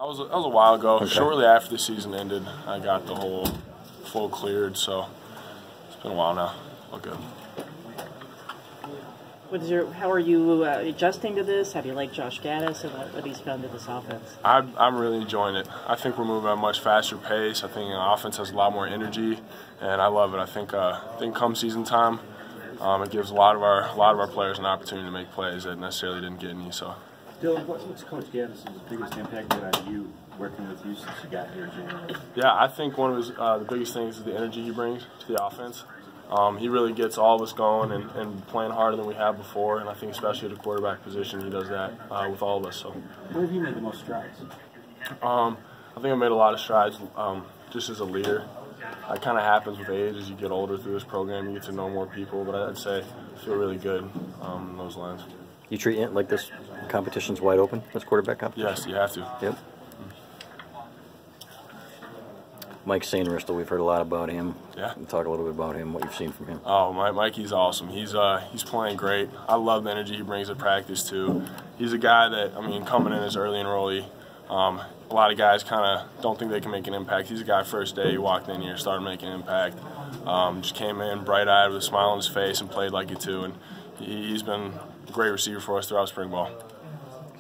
That was a while ago. Okay. Shortly after the season ended, I got the whole full cleared, so it's been a while now. All good. How are you adjusting to this? How do you like Josh Gattis and what he's done to this offense? I'm really enjoying it. I think we're moving at a much faster pace. I think the offense has a lot more energy, and I love it. I think come season time, it gives a lot of our players an opportunity to make plays that necessarily didn't get any. So, Dylan, what's Coach Gattis' biggest impact on you working with you since you got here in January? Yeah, I think one of his the biggest things is the energy he brings to the offense. He really gets all of us going and playing harder than we have before, and I think especially at the quarterback position, he does that with all of us. So, where have you made the most strides? I think I made a lot of strides just as a leader. It kind of happens with age as you get older through this program. You get to know more people, but I'd say I feel really good in those lines. You treat it like this competition's wide open, this quarterback competition? Yes, you have to. Yep. Mike Sainristel, we've heard a lot about him. Yeah. Talk a little bit about him, what you've seen from him. Oh, Mikey's awesome. He's playing great. I love the energy he brings at practice too. He's a guy that, coming in as early enrollee, a lot of guys kind of don't think they can make an impact. He's a guy first day he walked in here, started making an impact. Just came in bright-eyed with a smile on his face and played like it too. And he's been a great receiver for us throughout spring ball.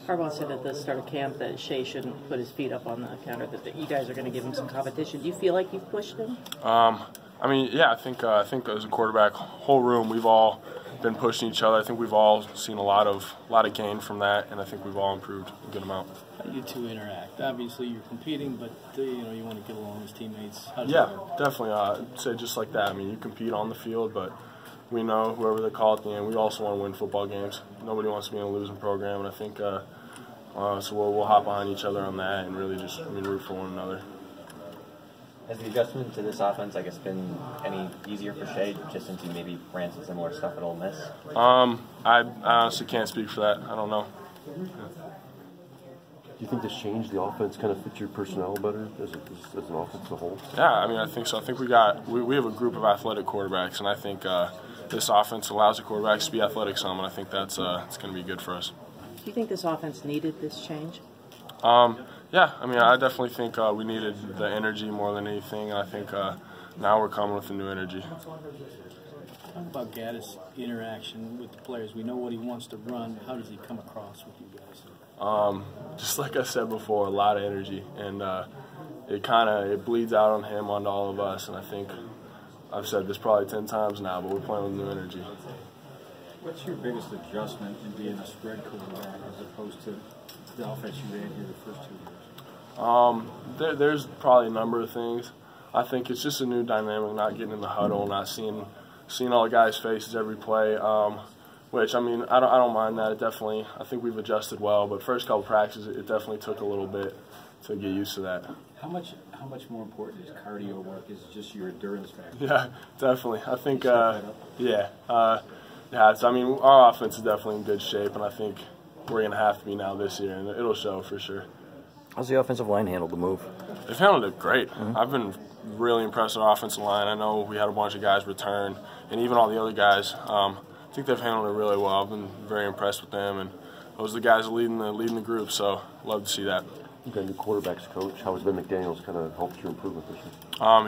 Harbaugh said at the start of camp that Shea shouldn't put his feet up on the counter, that you guys are going to give him some competition. Do you feel like you've pushed him? Yeah, I think as a quarterback, whole room, we've all been pushing each other. I think we've all seen a lot of gain from that, and I think we've all improved a good amount. How do you two interact? Obviously, you're competing, but you want to get along as teammates. Yeah, definitely. I'd say just like that. You compete on the field, but we know whoever they call at the end, we also want to win football games. Nobody wants to be in a losing program, and I think so we'll hop behind each other on that and really just root for one another. Has the adjustment to this offense, been any easier for Shea, just since he maybe ran some similar stuff at Ole Miss? I honestly can't speak for that. I don't know. Do you think this changed the offense, kind of fit your personnel better as an offense as a whole? Yeah, I think so. I think we have a group of athletic quarterbacks, and I think this offense allows the quarterbacks to be athletic some, and I think it's going to be good for us. Do you think this offense needed this change? Yeah, I definitely think we needed the energy more than anything, and I think now we're coming with a new energy. Talk about Gattis' interaction with the players. We know what he wants to run. How does he come across with you guys? Just like I said before, a lot of energy, and it bleeds out on him, onto all of us, and I think I've said this probably 10 times now, but we're playing with new energy. What's your biggest adjustment in being a spread quarterback as opposed to the offense you ran here the first 2 years? There's probably a number of things. I think it's just a new dynamic, not getting in the huddle, not seeing all the guys' faces every play. Which I don't mind that. I think we've adjusted well. But first couple practices, it definitely took a little bit to get used to that. How much more important is cardio work? Is just your endurance factor? Yeah, definitely. I think our offense is definitely in good shape, and I think we're going to have to be now this year, and it'll show for sure. How's the offensive line handled the move? They've handled it great. I've been really impressed with our offensive line. I know we had a bunch of guys return, and even all the other guys. I think they've handled it really well. I've been very impressed with them, and those are the guys leading the group, so love to see that. Okay, new quarterback's coach. How has Ben McDaniels kind of helped your improvement this year?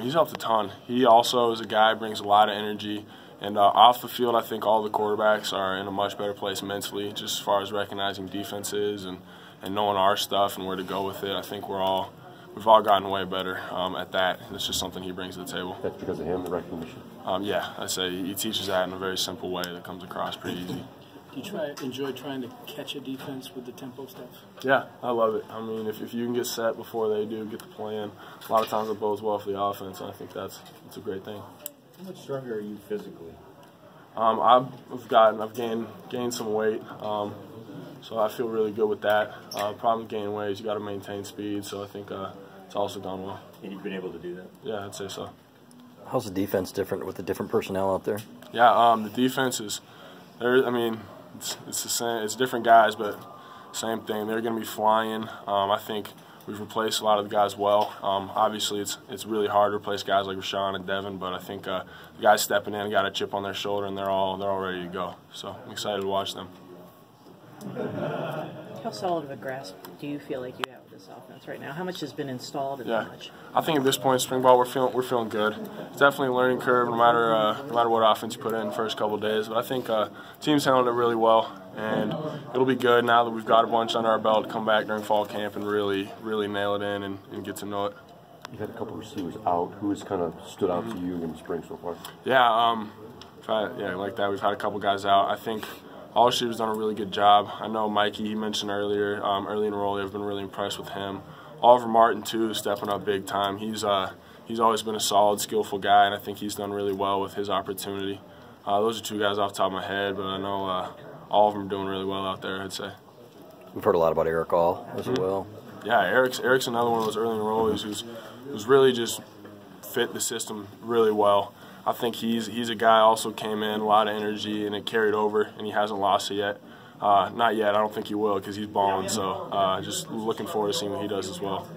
He's helped a ton. He also is a guy who brings a lot of energy. And off the field, I think all the quarterbacks are in a much better place mentally, just as far as recognizing defenses and knowing our stuff and where to go with it. I think we've all gotten way better at that, and it's just something he brings to the table. That's because of him, the recognition? Yeah, I'd say he teaches that in a very simple way that comes across pretty easy. Do you enjoy trying to catch a defense with the tempo stuff? Yeah, I love it. If you can get set before they do, get the plan, a lot of times it bodes well for the offense, and I think that's a great thing. How much stronger are you physically? I've gained some weight, so I feel really good with that. Problem gaining weight is you got to maintain speed, so I think it's also gone well. And you've been able to do that? Yeah, I'd say so. How's the defense different with the different personnel out there? Yeah, the defense is it's the same. It's different guys, but same thing. They're going to be flying. I think we've replaced a lot of the guys well. Obviously, it's really hard to replace guys like Rashawn and Devin, but I think the guys stepping in got a chip on their shoulder, and they're all ready to go. So I'm excited to watch them. How solid of a grasp do you feel like you have of this this offense right now? How much has been installed and Yeah, how much? I think at this point, spring ball, we're feeling good. It's definitely a learning curve, no matter what offense you put in the first couple of days. But I think team's handled it really well, and it'll be good now that we've got a bunch under our belt to come back during fall camp and really nail it in and get to know it. You've had a couple of receivers out. Who has kind of stood out to you in the spring so far? Yeah, like that. We've had a couple guys out. I think all receivers done a really good job. I know Mikey, he mentioned earlier, early enrollee, I've been really impressed with him. Oliver Martin, too, stepping up big time. He's always been a solid, skillful guy, and I think he's done really well with his opportunity. Those are two guys off the top of my head, but I know all of them are doing really well out there, I'd say. We've heard a lot about Eric All as well. Yeah, Eric's another one of those early enrollees who's really just fit the system really well. I think he's a guy also came in, a lot of energy, and it carried over, and he hasn't lost it yet. Not yet. I don't think he will because he's balling, so just looking forward to seeing what he does as well.